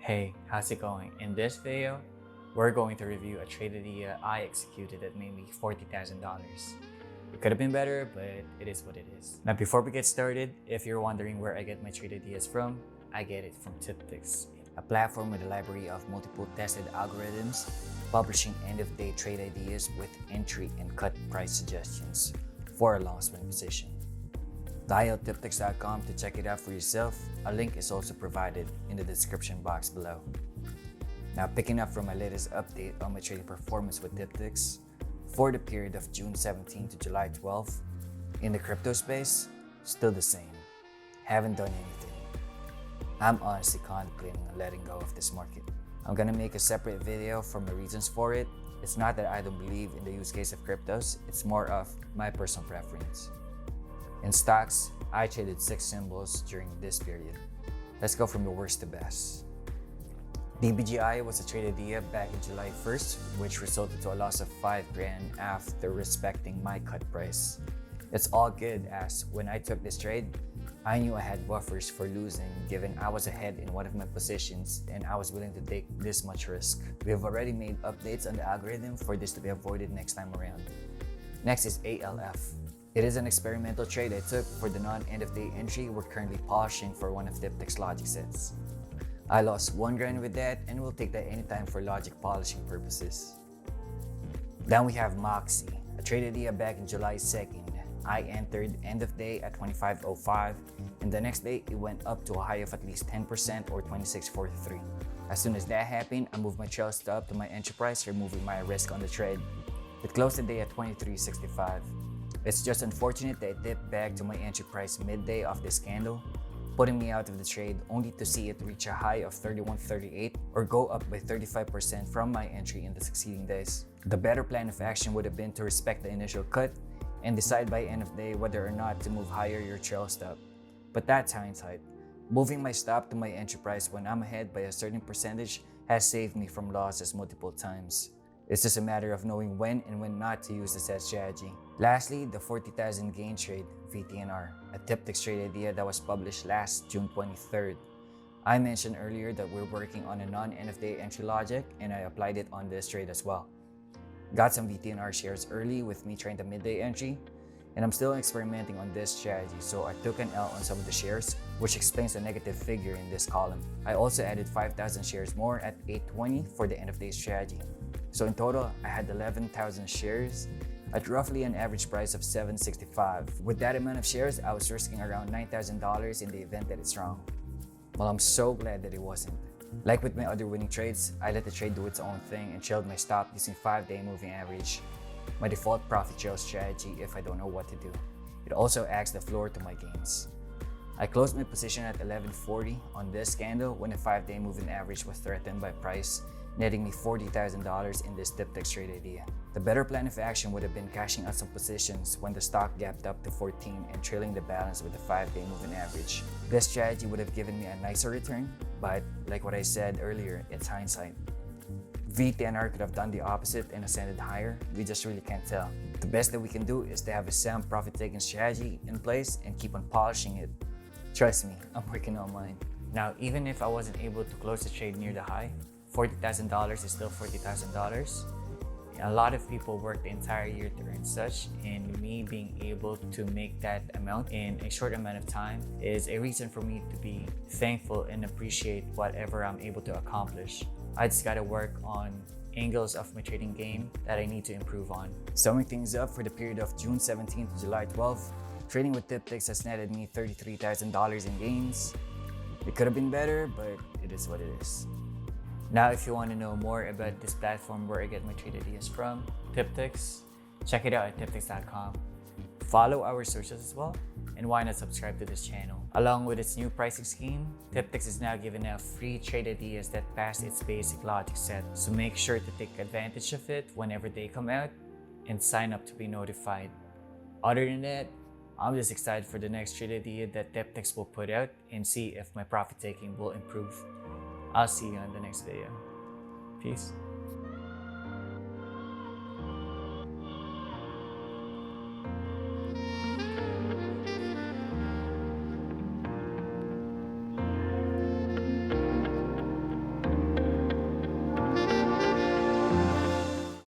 Hey, how's it going? In this video, we're going to review a trade idea I executed that made me $40,000. It could have been better, but it is what it is. Now, before we get started, if you're wondering where I get my trade ideas from, I get it from TipTicks, a platform with a library of multiple tested algorithms, publishing end-of-day trade ideas with entry and cut price suggestions for a long swing position. Dial TipTicks.com to check it out for yourself. A link is also provided in the description box below. Now, picking up from my latest update on my trading performance with Diptyx for the period of June 17 to July 12, in the crypto space, still the same. Haven't done anything. I'm honestly contemplating on letting go of this market. I'm gonna make a separate video for my reasons for it. It's not that I don't believe in the use case of cryptos, it's more of my personal preference. In stocks, I traded 6 symbols during this period. Let's go from the worst to best. DBGI was a trade idea back in July 1st, which resulted to a loss of $5,000 after respecting my cut price. It's all good as when I took this trade, I knew I had buffers for losing given I was ahead in one of my positions and I was willing to take this much risk. We have already made updates on the algorithm for this to be avoided next time around. Next is ALF. It is an experimental trade I took for the non-end-of-day entry we're currently polishing for one of Diptyx logic sets. I lost $1,000 with that and will take that anytime for logic polishing purposes. Then we have Moxie, a trade idea back in July 2nd. I entered end of day at 25.05 and the next day it went up to a high of at least 10% or 26.43. As soon as that happened, I moved my trail stop to my entry price, removing my risk on the trade. It closed the day at 23.65. It's just unfortunate that it dipped back to my entry price midday of this candle, putting me out of the trade only to see it reach a high of 31.38 or go up by 35% from my entry in the succeeding days. The better plan of action would have been to respect the initial cut and decide by end of day whether or not to move higher your trail stop. But that's hindsight. Moving my stop to my entry price when I'm ahead by a certain percentage has saved me from losses multiple times. It's just a matter of knowing when and when not to use the set strategy. Lastly, the 40,000 gain trade, Vtnr, a Diptyx trade idea that was published last June 23rd. I mentioned earlier that we're working on a non-end-of-day entry logic and I applied it on this trade as well. Got some Vtnr shares early with me trying the midday entry, and I'm still experimenting on this strategy, so I took an L on some of the shares, which explains the negative figure in this column. I also added 5,000 shares more at 8.20 for the end-of-day strategy. So in total, I had 11,000 shares at roughly an average price of $7.65. With that amount of shares, I was risking around $9,000 in the event that it's wrong. Well, I'm so glad that it wasn't. Like with my other winning trades, I let the trade do its own thing and trailed my stop using 5-day moving average, my default profit trail strategy if I don't know what to do. It also acts the floor to my gains. I closed my position at 11.40 on this candle when a 5-day moving average was threatened by price, netting me $40,000 in this Diptyx trade idea. The better plan of action would have been cashing out some positions when the stock gapped up to 14 and trailing the balance with the 5-day moving average. This strategy would have given me a nicer return, but like what I said earlier, it's hindsight. Vtnr could have done the opposite and ascended higher. We just really can't tell. The best that we can do is to have a sound profit-taking strategy in place and keep on polishing it. Trust me, I'm working on mine. Now, even if I wasn't able to close the trade near the high, $40,000 is still $40,000. A lot of people work the entire year to earn such, and me being able to make that amount in a short amount of time is a reason for me to be thankful and appreciate whatever I'm able to accomplish. I just gotta work on angles of my trading game that I need to improve on. Summing things up for the period of June 17th to July 12th, trading with Diptyx has netted me $33,000 in gains. It could have been better, but it is what it is. Now, if you want to know more about this platform where I get my trade ideas from, TipTicks, check it out at TipTicks.com. Follow our socials as well, and why not subscribe to this channel. Along with its new pricing scheme, TipTicks is now giving out free trade ideas that pass its basic logic set, so make sure to take advantage of it whenever they come out and sign up to be notified. Other than that, I'm just excited for the next trade idea that Diptyx will put out and see if my profit taking will improve. I'll see you on the next video. Peace.